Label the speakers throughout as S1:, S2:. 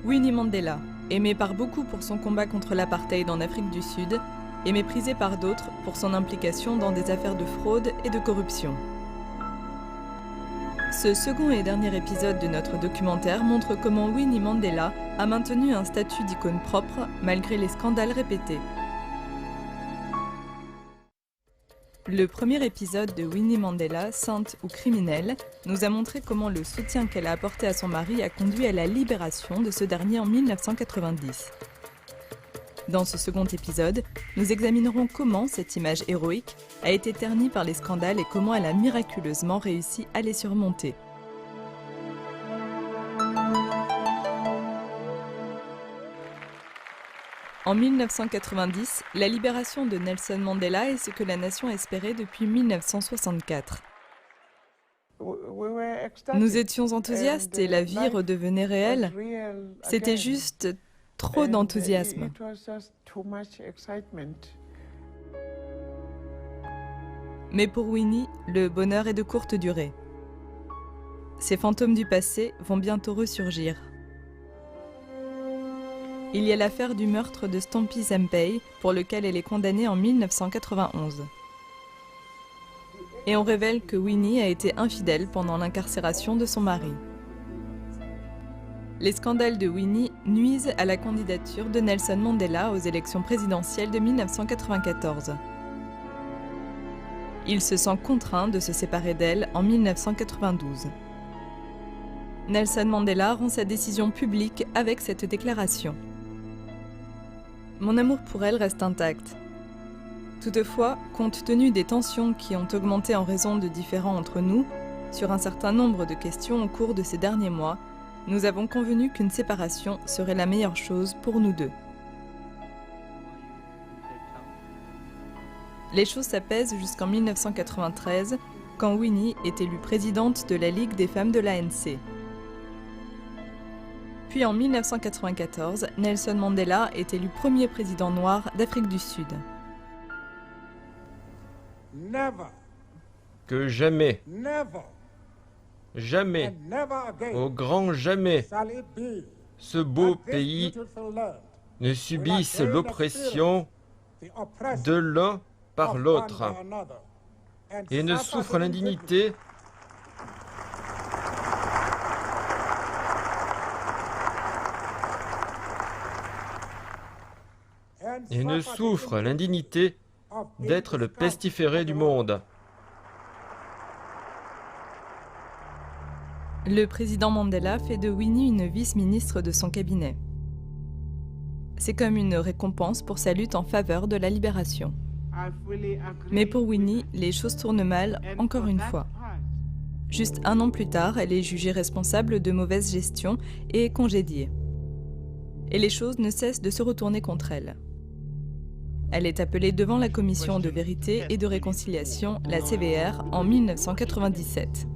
S1: Winnie Mandela, aimé par beaucoup pour son combat contre l'apartheid en Afrique du Sud, et méprisé par d'autres pour son implication dans des affaires de fraude et de corruption. Ce second et dernier épisode de notre documentaire montre comment Winnie Mandela a maintenu un statut d'icône propre malgré les scandales répétés. Le premier épisode de Winnie Mandela, sainte ou criminelle, nous a montré comment le soutien qu'elle a apporté à son mari a conduit à la libération de ce dernier en 1990. Dans ce second épisode, nous examinerons comment cette image héroïque a été ternie par les scandales et comment elle a miraculeusement réussi à les surmonter. En 1990, la libération de Nelson Mandela est ce que la nation espérait depuis 1964. Nous étions enthousiastes et la vie redevenait réelle. C'était juste trop d'enthousiasme. Mais pour Winnie, le bonheur est de courte durée. Ces fantômes du passé vont bientôt ressurgir. Il y a l'affaire du meurtre de Stompie Zempei, pour lequel elle est condamnée en 1991. Et on révèle que Winnie a été infidèle pendant l'incarcération de son mari. Les scandales de Winnie nuisent à la candidature de Nelson Mandela aux élections présidentielles de 1994. Il se sent contraint de se séparer d'elle en 1992. Nelson Mandela rend sa décision publique avec cette déclaration. Mon amour pour elle reste intact. Toutefois, compte tenu des tensions qui ont augmenté en raison de différends entre nous, sur un certain nombre de questions au cours de ces derniers mois, nous avons convenu qu'une séparation serait la meilleure chose pour nous deux. Les choses s'apaisent jusqu'en 1993, quand Winnie est élue présidente de la Ligue des femmes de l'ANC. Puis en 1994, Nelson Mandela est élu premier président noir d'Afrique du Sud.
S2: Que jamais, jamais, au grand jamais, ce beau pays ne subisse l'oppression de l'un par l'autre et ne souffre l'indignité d'être le pestiféré du monde.
S1: Le président Mandela fait de Winnie une vice-ministre de son cabinet. C'est comme une récompense pour sa lutte en faveur de la libération. Mais pour Winnie, les choses tournent mal encore une fois. Juste un an plus tard, elle est jugée responsable de mauvaise gestion et est congédiée. Et les choses ne cessent de se retourner contre elle. Elle est appelée devant la Commission de vérité et de réconciliation, la CVR, en 1997.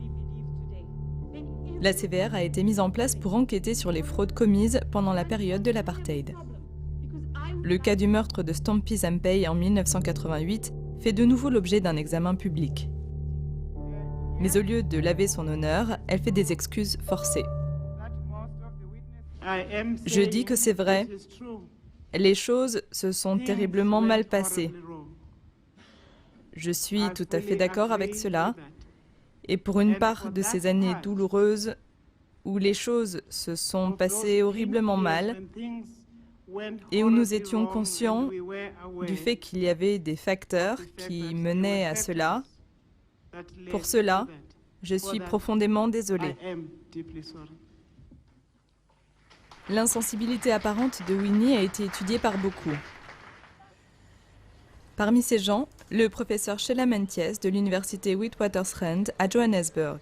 S1: La CVR a été mise en place pour enquêter sur les fraudes commises pendant la période de l'apartheid. Le cas du meurtre de Stompie Zempei en 1988 fait de nouveau l'objet d'un examen public. Mais au lieu de laver son honneur, elle fait des excuses forcées. Je dis que c'est vrai. Les choses se sont terriblement mal passées. Je suis tout à fait d'accord avec cela. Et pour une part de ces années douloureuses, où les choses se sont passées horriblement mal, et où nous étions conscients du fait qu'il y avait des facteurs qui menaient à cela, pour cela, je suis profondément désolée. L'insensibilité apparente de Winnie a été étudiée par beaucoup. Parmi ces gens, le professeur Sheila Mentjes de l'université Witwatersrand à Johannesburg.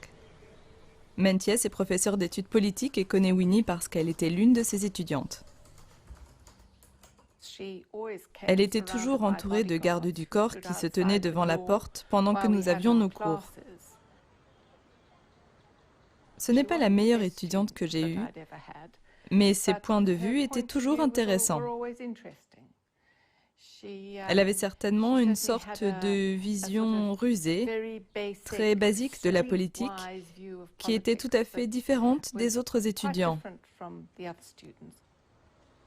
S1: Mentjes est professeur d'études politiques et connaît Winnie parce qu'elle était l'une de ses étudiantes. Elle était toujours entourée de gardes du corps qui se tenaient devant la porte pendant que nous avions nos cours. Ce n'est pas la meilleure étudiante que j'ai eue, mais ses points de vue étaient toujours intéressants. Elle avait certainement une sorte de vision rusée, très basique de la politique, qui était tout à fait différente des autres étudiants.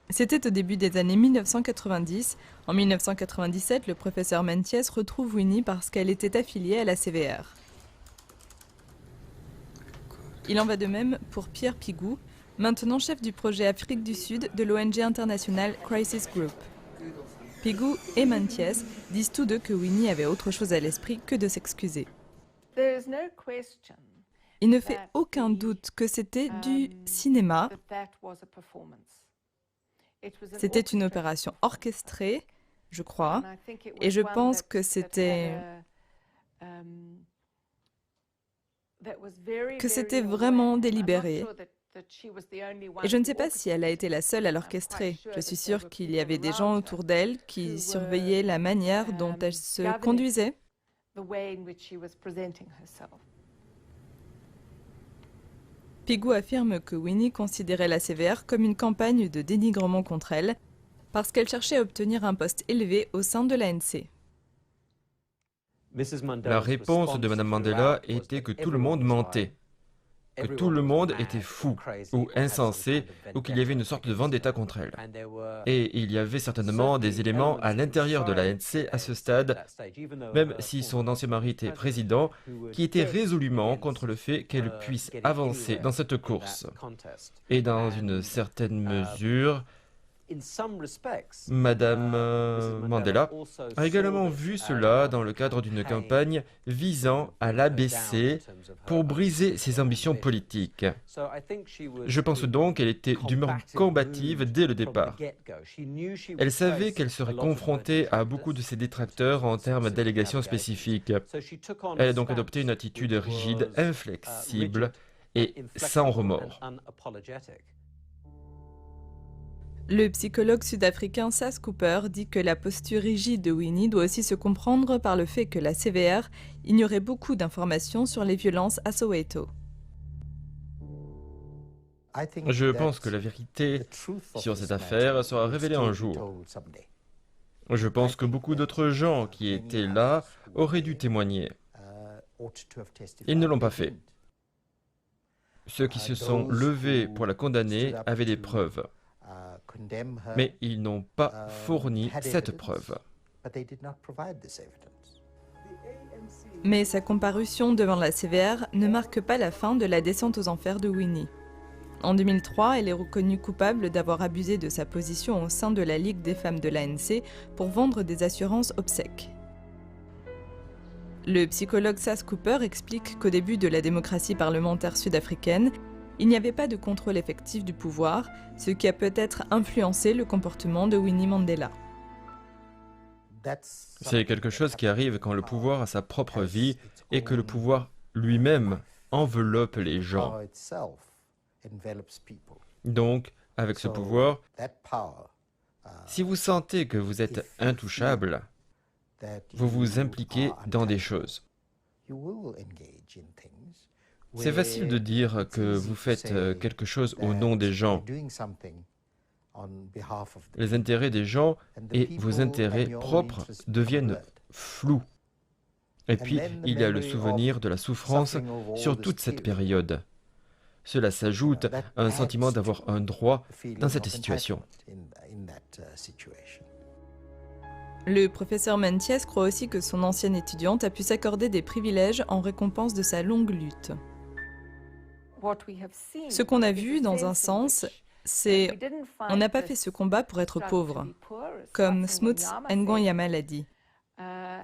S1: C'était au début des années 1990. En 1997, le professeur Meintjes retrouve Winnie parce qu'elle était affiliée à la CVR. Il en va de même pour Pierre Pigou, maintenant chef du projet Afrique du Sud de l'ONG internationale Crisis Group. Pigou et Meintjes disent tous deux que Winnie avait autre chose à l'esprit que de s'excuser. Il ne fait aucun doute que c'était du cinéma. C'était une opération orchestrée, je crois, et je pense que c'était vraiment délibéré. Et je ne sais pas si elle a été la seule à l'orchestrer. Je suis sûre qu'il y avait des gens autour d'elle qui surveillaient la manière dont elle se conduisait. Pigou affirme que Winnie considérait la CVR comme une campagne de dénigrement contre elle, parce qu'elle cherchait à obtenir un poste élevé au sein de l'ANC.
S2: La réponse de Mme Mandela était que tout le monde mentait, que tout le monde était fou ou insensé, ou qu'il y avait une sorte de vendetta contre elle. Et il y avait certainement des éléments à l'intérieur de l'ANC à ce stade, même si son ancien mari était président, qui étaient résolument contre le fait qu'elle puisse avancer dans cette course. Et dans une certaine mesure, Madame Mandela a également vu cela dans le cadre d'une campagne visant à l'abaisser pour briser ses ambitions politiques. Je pense donc qu'elle était d'humeur combative dès le départ. Elle savait qu'elle serait confrontée à beaucoup de ses détracteurs en termes d'allégations spécifiques. Elle a donc adopté une attitude rigide, inflexible et sans remords.
S1: Le psychologue sud-africain Sas Cooper dit que la posture rigide de Winnie doit aussi se comprendre par le fait que la CVR ignorait beaucoup d'informations sur les violences à Soweto.
S2: Je pense que la vérité sur cette affaire sera révélée un jour. Je pense que beaucoup d'autres gens qui étaient là auraient dû témoigner. Ils ne l'ont pas fait. Ceux qui se sont levés pour la condamner avaient des preuves. Mais ils n'ont pas fourni cette preuve.
S1: Mais sa comparution devant la CVR ne marque pas la fin de la descente aux enfers de Winnie. En 2003, elle est reconnue coupable d'avoir abusé de sa position au sein de la Ligue des femmes de l'ANC pour vendre des assurances obsèques. Le psychologue Sas Cooper explique qu'au début de la démocratie parlementaire sud-africaine, il n'y avait pas de contrôle effectif du pouvoir, ce qui a peut-être influencé le comportement de Winnie Mandela.
S2: C'est quelque chose qui arrive quand le pouvoir a sa propre vie et que le pouvoir lui-même enveloppe les gens. Donc, avec ce pouvoir, si vous sentez que vous êtes intouchable, vous vous impliquez dans des choses. C'est facile de dire que vous faites quelque chose au nom des gens. Les intérêts des gens et vos intérêts propres deviennent flous. Et puis, il y a le souvenir de la souffrance sur toute cette période. Cela s'ajoute à un sentiment d'avoir un droit dans cette situation.
S1: Le professeur Meintjes croit aussi que son ancienne étudiante a pu s'accorder des privilèges en récompense de sa longue lutte. Ce qu'on a vu, dans un sens, c'est on n'a pas fait ce combat pour être pauvre, comme Smuts Ngonyama l'a dit.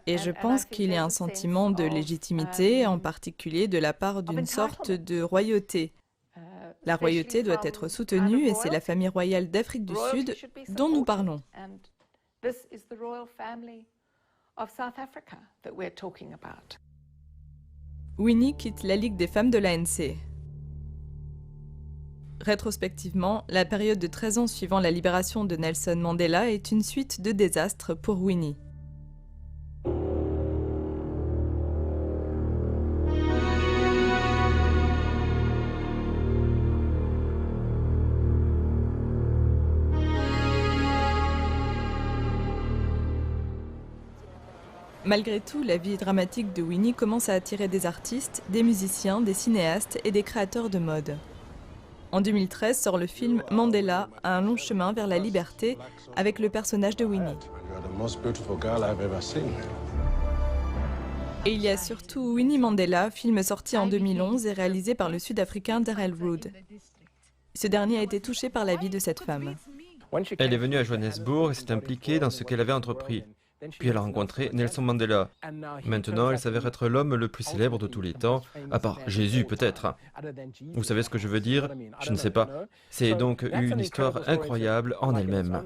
S1: Et je pense qu'il y a un sentiment de légitimité, en particulier de la part d'une sorte de royauté. La royauté doit être soutenue et c'est la famille royale d'Afrique du Sud dont nous parlons. Winnie quitte la Ligue des femmes de l'ANC. Rétrospectivement, la période de 13 ans suivant la libération de Nelson Mandela est une suite de désastres pour Winnie. Malgré tout, la vie dramatique de Winnie commence à attirer des artistes, des musiciens, des cinéastes et des créateurs de mode. En 2013 sort le film Mandela, un long chemin vers la liberté, avec le personnage de Winnie. Et il y a surtout Winnie Mandela, film sorti en 2011 et réalisé par le Sud-Africain Darrell Rood. Ce dernier a été touché par la vie de cette femme.
S2: Elle est venue à Johannesburg et s'est impliquée dans ce qu'elle avait entrepris. Puis elle a rencontré Nelson Mandela. Maintenant, elle s'avère être l'homme le plus célèbre de tous les temps, à part Jésus peut-être. Vous savez ce que je veux dire? Je ne sais pas. C'est donc une histoire incroyable en elle-même.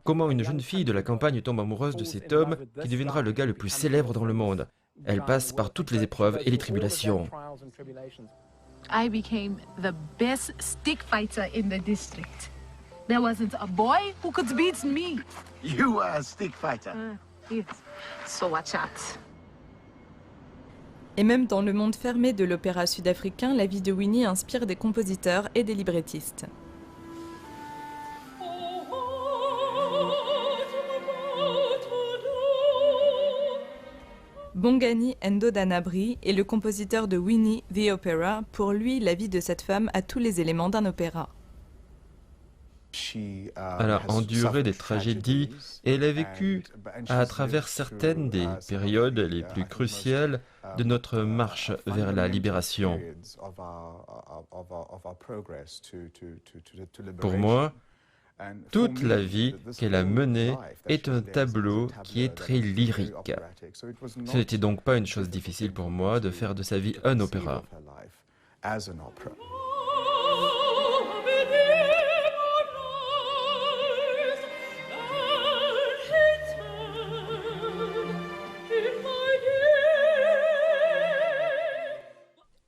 S2: Comment une jeune fille de la campagne tombe amoureuse de cet homme qui deviendra le gars le plus célèbre dans le monde. Elle passe par toutes les épreuves et les tribulations.
S3: I became the best stick fighter in the district. There wasn't a boy who could beat me.
S4: You are a stick fighter.
S3: Yes. So watch out.
S1: Et même dans le monde fermé de l'opéra sud-africain, la vie de Winnie inspire des compositeurs et des librettistes. Bongani Ndodana-Bri est le compositeur de Winnie the Opera. Pour lui, la vie de cette femme a tous les éléments d'un opéra.
S2: Elle a enduré des tragédies et elle a vécu à travers certaines des périodes les plus cruciales de notre marche vers la libération. Pour moi, toute la vie qu'elle a menée est un tableau qui est très lyrique. Ce n'était donc pas une chose difficile pour moi de faire de sa vie un opéra.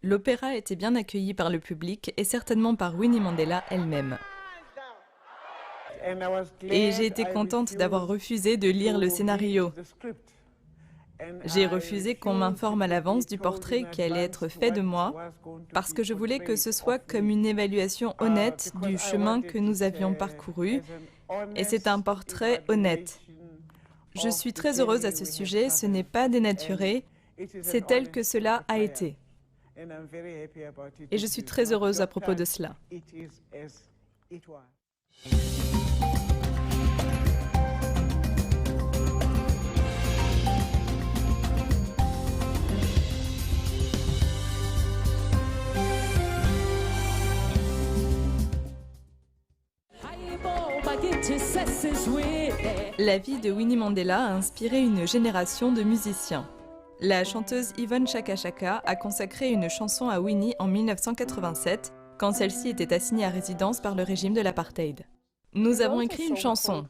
S1: L'opéra était bien accueilli par le public et certainement par Winnie Mandela elle-même. Et j'ai été contente d'avoir refusé de lire le scénario. J'ai refusé qu'on m'informe à l'avance du portrait qui allait être fait de moi, parce que je voulais que ce soit comme une évaluation honnête du chemin que nous avions parcouru, et c'est un portrait honnête. Je suis très heureuse à ce sujet, ce n'est pas dénaturé, c'est tel que cela a été. Et je suis très heureuse à propos de cela. La vie de Winnie Mandela a inspiré une génération de musiciens. La chanteuse Yvonne Chaka Chaka a consacré une chanson à Winnie en 1987, quand celle-ci était assignée à résidence par le régime de l'apartheid. Nous avons écrit une chanson.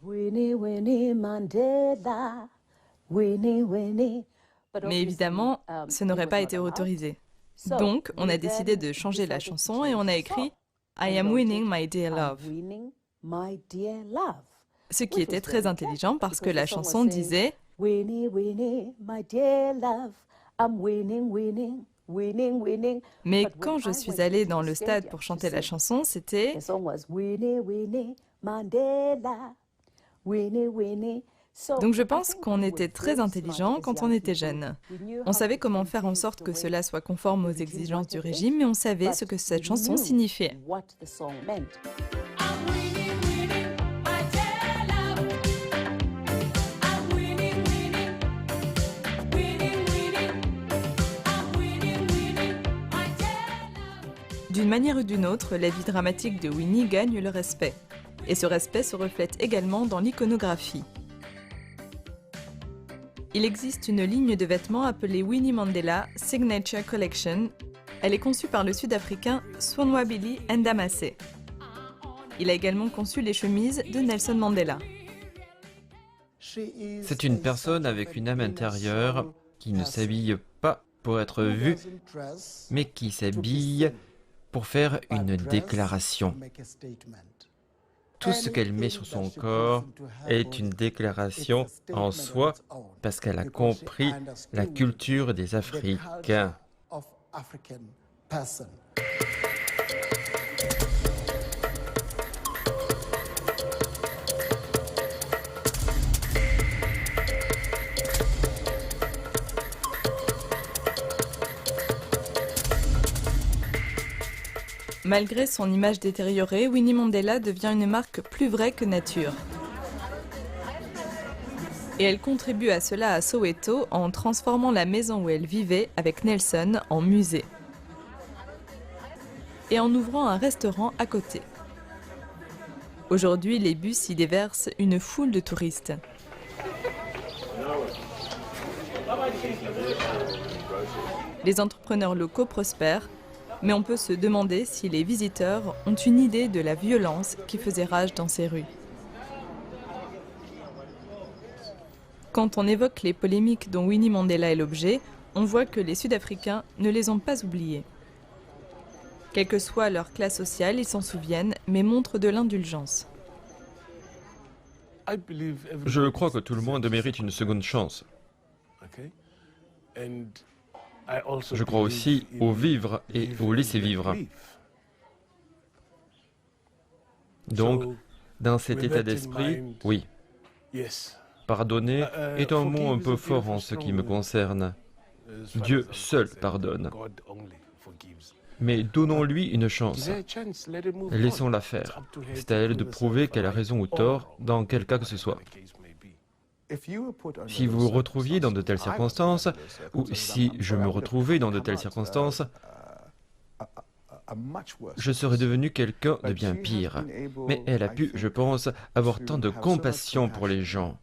S1: Mais évidemment, ce n'aurait pas été autorisé. Donc, on a décidé de changer la chanson et on a écrit « I am winning my dear love ». Ce qui était très intelligent parce que la chanson disait « Winnie, Winnie, my dear love, I'm winning, winning, winning, winning ». Mais quand je suis allée dans le stade pour chanter la chanson, c'était « Winnie, Winnie, Mandela, Winnie, Winnie ». Donc je pense qu'on était très intelligents quand on était jeunes. On savait comment faire en sorte que cela soit conforme aux exigences du régime, mais on savait ce que cette chanson signifiait. D'une manière ou d'une autre, la vie dramatique de Winnie gagne le respect. Et ce respect se reflète également dans l'iconographie. Il existe une ligne de vêtements appelée Winnie Mandela Signature Collection. Elle est conçue par le Sud-Africain Swanwabili Ndamase. Il a également conçu les chemises de Nelson Mandela.
S2: C'est une personne avec une âme intérieure qui ne s'habille pas pour être vue, mais qui s'habille pour faire une déclaration. Tout ce qu'elle met sur son corps est une déclaration en soi parce qu'elle a compris la culture des Africains.
S1: Malgré son image détériorée, Winnie Mandela devient une marque plus vraie que nature. Et elle contribue à cela à Soweto en transformant la maison où elle vivait avec Nelson en musée. Et en ouvrant un restaurant à côté. Aujourd'hui, les bus y déversent une foule de touristes. Les entrepreneurs locaux prospèrent, mais on peut se demander si les visiteurs ont une idée de la violence qui faisait rage dans ces rues. Quand on évoque les polémiques dont Winnie Mandela est l'objet, on voit que les Sud-Africains ne les ont pas oubliées. Quelle que soit leur classe sociale, ils s'en souviennent, mais montrent de l'indulgence.
S2: Je crois que tout le monde mérite une seconde chance. Je crois aussi au vivre et au laisser vivre. Donc, dans cet état d'esprit, oui. Pardonner est un mot un peu fort en ce qui me concerne. Dieu seul pardonne. Mais donnons-lui une chance. Laissons-la faire. C'est à elle de prouver qu'elle a raison ou tort, dans quel cas que ce soit. Si vous vous retrouviez dans de telles circonstances, ou si je me retrouvais dans de telles circonstances, je serais devenu quelqu'un de bien pire. Mais elle a pu, je pense, avoir tant de compassion pour les gens.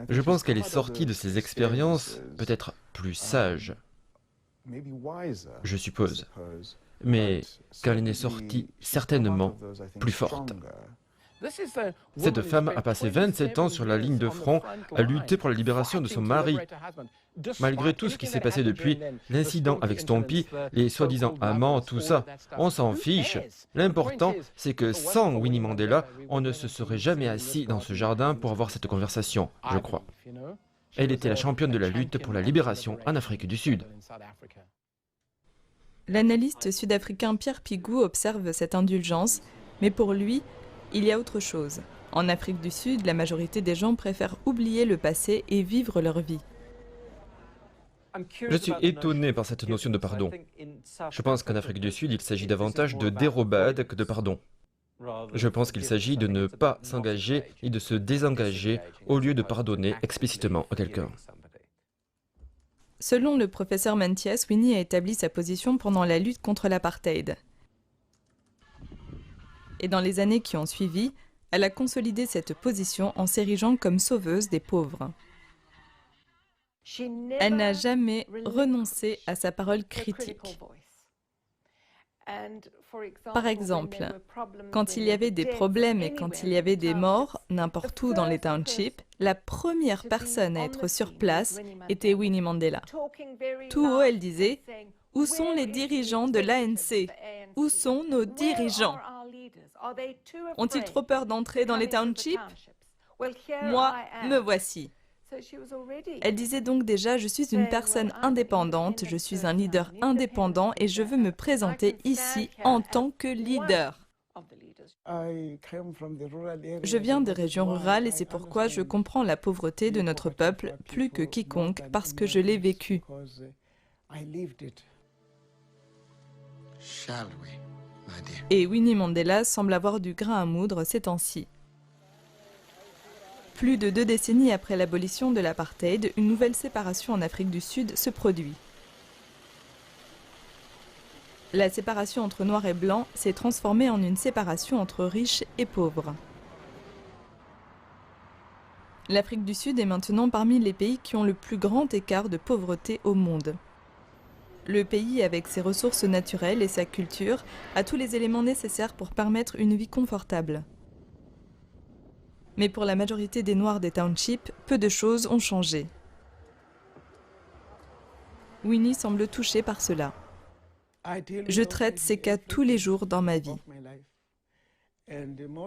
S2: Je pense qu'elle est sortie de ces expériences peut-être plus sage, je suppose, mais qu'elle en est sortie certainement plus forte. Cette femme a passé 27 ans sur la ligne de front à lutter pour la libération de son mari. Malgré tout ce qui s'est passé depuis, l'incident avec Stompy, les soi-disant amants, tout ça, on s'en fiche. L'important, c'est que sans Winnie Mandela, on ne se serait jamais assis dans ce jardin pour avoir cette conversation, je crois. Elle était la championne de la lutte pour la libération en Afrique du Sud.
S1: L'analyste sud-africain Pierre Pigou observe cette indulgence, mais pour lui, il y a autre chose. En Afrique du Sud, la majorité des gens préfèrent oublier le passé et vivre leur vie.
S2: Je suis étonné par cette notion de pardon. Je pense qu'en Afrique du Sud, il s'agit davantage de dérobade que de pardon. Je pense qu'il s'agit de ne pas s'engager et de se désengager au lieu de pardonner explicitement à quelqu'un.
S1: Selon le professeur Mentjes, Winnie a établi sa position pendant la lutte contre l'apartheid. Et dans les années qui ont suivi, elle a consolidé cette position en s'érigeant comme sauveuse des pauvres. Elle n'a jamais renoncé à sa parole critique. Par exemple, quand il y avait des problèmes et quand il y avait des morts, n'importe où dans les townships, la première personne à être sur place était Winnie Mandela. Tout haut, elle disait « Où sont les dirigeants de l'ANC? Où sont nos dirigeants? Ont-ils trop peur d'entrer dans les townships? Moi, me voici. » Elle disait donc déjà « Je suis une personne indépendante, je suis un leader indépendant et je veux me présenter ici en tant que leader. » Je viens des régions rurales et c'est pourquoi je comprends la pauvreté de notre peuple plus que quiconque parce que je l'ai vécu. Et Winnie Mandela semble avoir du grain à moudre ces temps-ci. Plus de 2 décennies après l'abolition de l'apartheid, une nouvelle séparation en Afrique du Sud se produit. La séparation entre noirs et blancs s'est transformée en une séparation entre riches et pauvres. L'Afrique du Sud est maintenant parmi les pays qui ont le plus grand écart de pauvreté au monde. Le pays, avec ses ressources naturelles et sa culture, a tous les éléments nécessaires pour permettre une vie confortable. Mais pour la majorité des Noirs des townships, peu de choses ont changé. Winnie semble touchée par cela. Je traite ces cas tous les jours dans ma vie.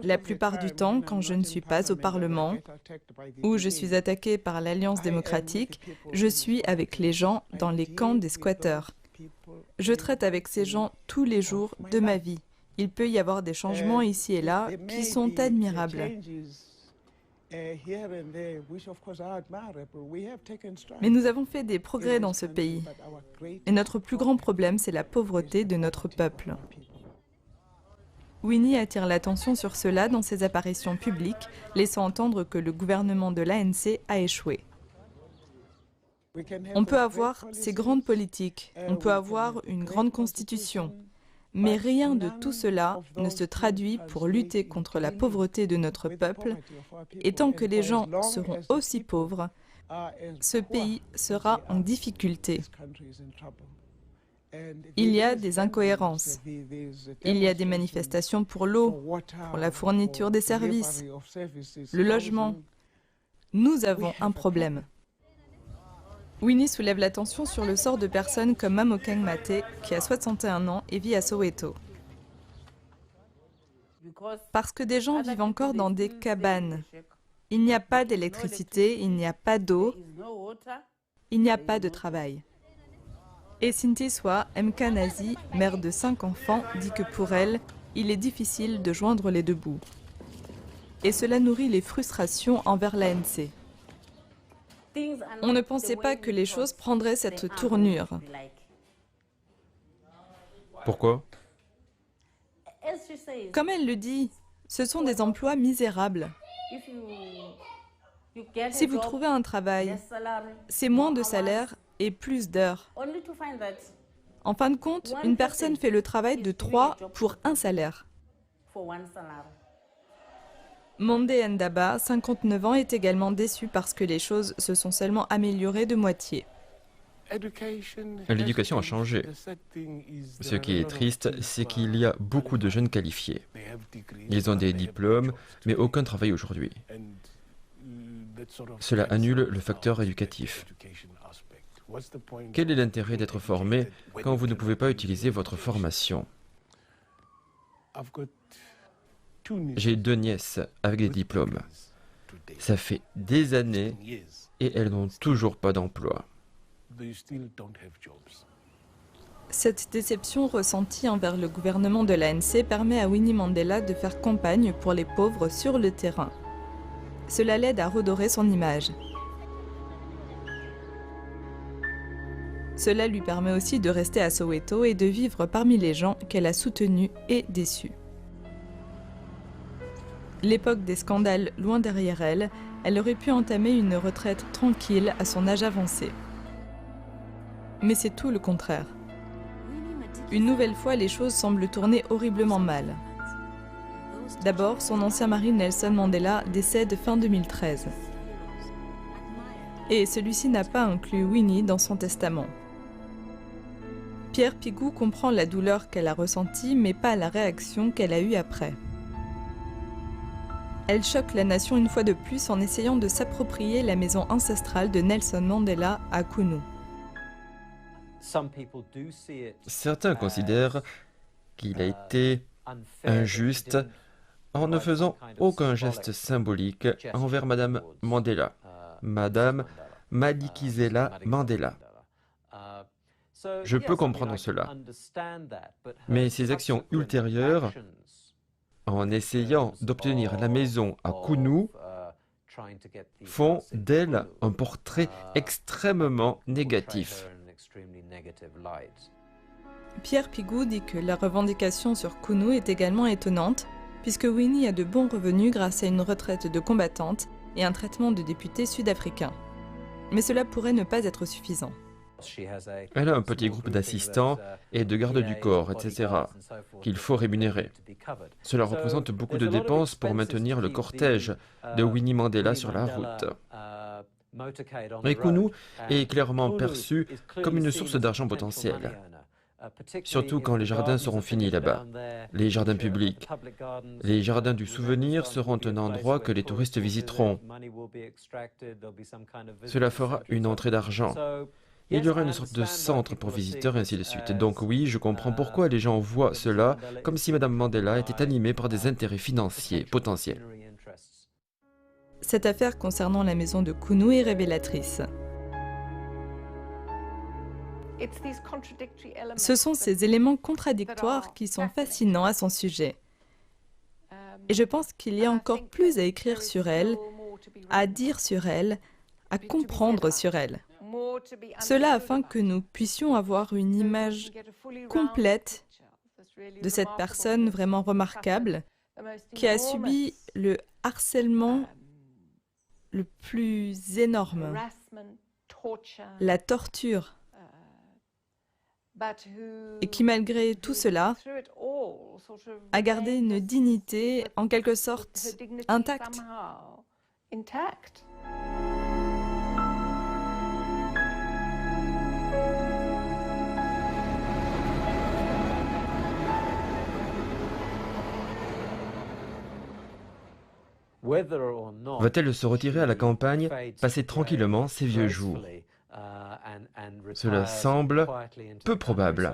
S1: La plupart du temps, quand je ne suis pas au Parlement, ou je suis attaquée par l'Alliance démocratique, je suis avec les gens dans les camps des squatteurs. Je traite avec ces gens tous les jours de ma vie. Il peut y avoir des changements ici et là qui sont admirables. Mais nous avons fait des progrès dans ce pays. Et notre plus grand problème, c'est la pauvreté de notre peuple. Winnie attire l'attention sur cela dans ses apparitions publiques, laissant entendre que le gouvernement de l'ANC a échoué. On peut avoir ces grandes politiques, on peut avoir une grande constitution, mais rien de tout cela ne se traduit pour lutter contre la pauvreté de notre peuple, et tant que les gens seront aussi pauvres, ce pays sera en difficulté. Il y a des incohérences. Il y a des manifestations pour l'eau, pour la fourniture des services, le logement. Nous avons un problème. Winnie soulève l'attention sur le sort de personnes comme Mamokeng Mate, qui a 61 ans et vit à Soweto. Parce que des gens vivent encore dans des cabanes. Il n'y a pas d'électricité, il n'y a pas d'eau, il n'y a pas de travail. Et Sintiswa Mkanazi, mère de 5 enfants, dit que pour elle, il est difficile de joindre les deux bouts. Et cela nourrit les frustrations envers l'ANC. On ne pensait pas que les choses prendraient cette tournure.
S2: Pourquoi?
S1: Comme elle le dit, ce sont des emplois misérables. Si vous trouvez un travail, c'est moins de salaire et plus d'heures. En fin de compte, une personne fait le travail de 3 pour un salaire. Monde Ndaba, 59 ans, est également déçu parce que les choses se sont seulement améliorées de moitié.
S2: L'éducation a changé. Ce qui est triste, c'est qu'il y a beaucoup de jeunes qualifiés. Ils ont des diplômes, mais aucun travail aujourd'hui. Cela annule le facteur éducatif. Quel est l'intérêt d'être formé quand vous ne pouvez pas utiliser votre formation? J'ai 2 nièces avec des diplômes. Ça fait des années et elles n'ont toujours pas d'emploi.
S1: Cette déception ressentie envers le gouvernement de l'ANC permet à Winnie Mandela de faire campagne pour les pauvres sur le terrain. Cela l'aide à redorer son image. Cela lui permet aussi de rester à Soweto et de vivre parmi les gens qu'elle a soutenus et déçus. L'époque des scandales loin derrière elle, elle aurait pu entamer une retraite tranquille à son âge avancé. Mais c'est tout le contraire. Une nouvelle fois, les choses semblent tourner horriblement mal. D'abord, son ancien mari Nelson Mandela décède fin 2013. Et celui-ci n'a pas inclus Winnie dans son testament. Pierre Pigou comprend la douleur qu'elle a ressentie, mais pas la réaction qu'elle a eue après. Elle choque la nation une fois de plus en essayant de s'approprier la maison ancestrale de Nelson Mandela à Kunu.
S2: Certains considèrent qu'il a été injuste en ne faisant aucun geste symbolique envers Madame Mandela, Madame Madikizela Mandela. Je peux comprendre cela, mais ses actions ultérieures, en essayant d'obtenir la maison à Kunu, font d'elle un portrait extrêmement négatif.
S1: Pierre Pigou dit que la revendication sur Kunu est également étonnante, puisque Winnie a de bons revenus grâce à une retraite de combattante et un traitement de députée sud-africain. Mais cela pourrait ne pas être suffisant.
S2: Elle a un petit groupe d'assistants et de gardes du corps, etc., qu'il faut rémunérer. Cela représente beaucoup de dépenses pour maintenir le cortège de Winnie Mandela sur la route. Et Kunu est clairement perçu comme une source d'argent potentielle, surtout quand les jardins seront finis là-bas. Les jardins publics, les jardins du souvenir seront un endroit que les touristes visiteront. Cela fera une entrée d'argent. Il y aura une sorte de centre pour visiteurs et ainsi de suite. Donc oui, je comprends pourquoi les gens voient cela comme si Madame Mandela était animée par des intérêts financiers potentiels.
S1: Cette affaire concernant la maison de Kunu est révélatrice. Ce sont ces éléments contradictoires qui sont fascinants à son sujet. Et je pense qu'il y a encore plus à écrire sur elle, à dire sur elle, à comprendre sur elle. Cela afin que nous puissions avoir une image complète de cette personne vraiment remarquable qui a subi le harcèlement le plus énorme, la torture, et qui malgré tout cela a gardé une dignité en quelque sorte intacte.
S2: Va-t-elle se retirer à la campagne, passer tranquillement ses vieux jours? Cela semble peu probable,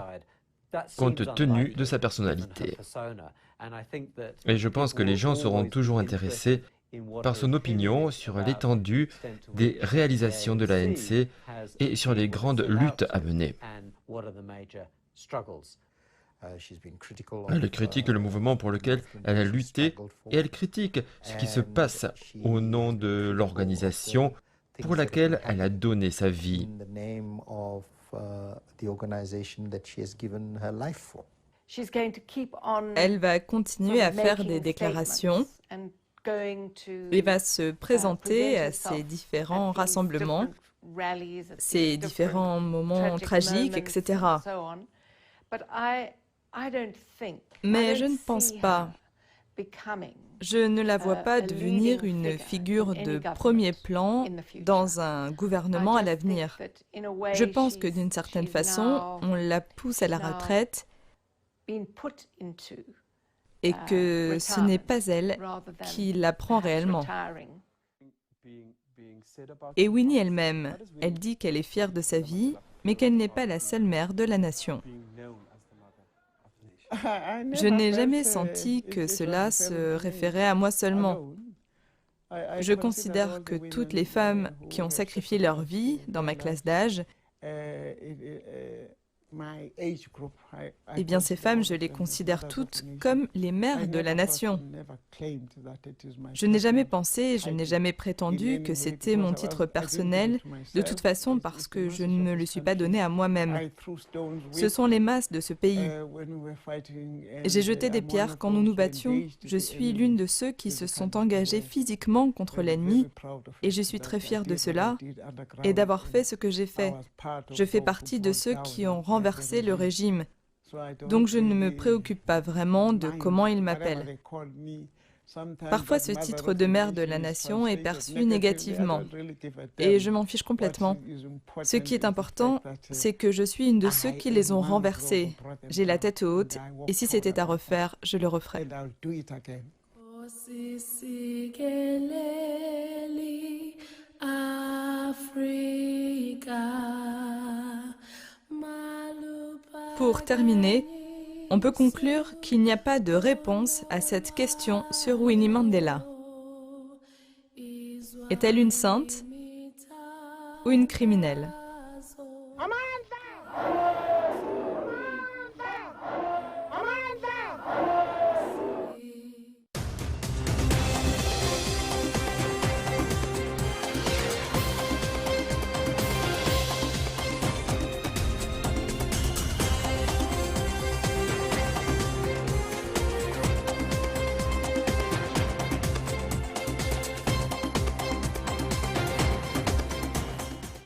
S2: compte tenu de sa personnalité. Et je pense que les gens seront toujours intéressés par son opinion sur l'étendue des réalisations de l'ANC et sur les grandes luttes à mener. Elle critique le mouvement pour lequel elle a lutté et elle critique ce qui se passe au nom de l'organisation pour laquelle elle a donné sa vie.
S1: Elle va continuer à faire des déclarations et va se présenter à ces différents rassemblements, ces différents moments tragiques, etc. Mais je ne pense pas, je ne la vois pas devenir une figure de premier plan dans un gouvernement à l'avenir. Je pense que d'une certaine façon, on la pousse à la retraite et que ce n'est pas elle qui la prend réellement. Et Winnie elle-même, elle dit qu'elle est fière de sa vie, mais qu'elle n'est pas la seule mère de la nation. Je n'ai jamais senti que cela se référait à moi seulement. Je considère que toutes les femmes qui ont sacrifié leur vie dans ma classe d'âge, eh bien ces femmes, je les considère toutes comme les mères de la nation. Je n'ai jamais pensé, je n'ai jamais prétendu que c'était mon titre personnel, de toute façon parce que je ne me le suis pas donné à moi-même. Ce sont les masses de ce pays. J'ai jeté des pierres quand nous nous battions. Je suis l'une de ceux qui se sont engagés physiquement contre l'ennemi et je suis très fière de cela et d'avoir fait ce que j'ai fait. Je fais partie de ceux qui ont renversé le régime. Donc je ne me préoccupe pas vraiment de comment il m'appelle. Parfois ce titre de mère de la nation est perçu négativement et je m'en fiche complètement. Ce qui est important, c'est que je suis une de ceux qui les ont renversés. J'ai la tête haute et si c'était à refaire, je le referais. Pour terminer, on peut conclure qu'il n'y a pas de réponse à cette question sur Winnie Mandela. Est-elle une sainte ou une criminelle ?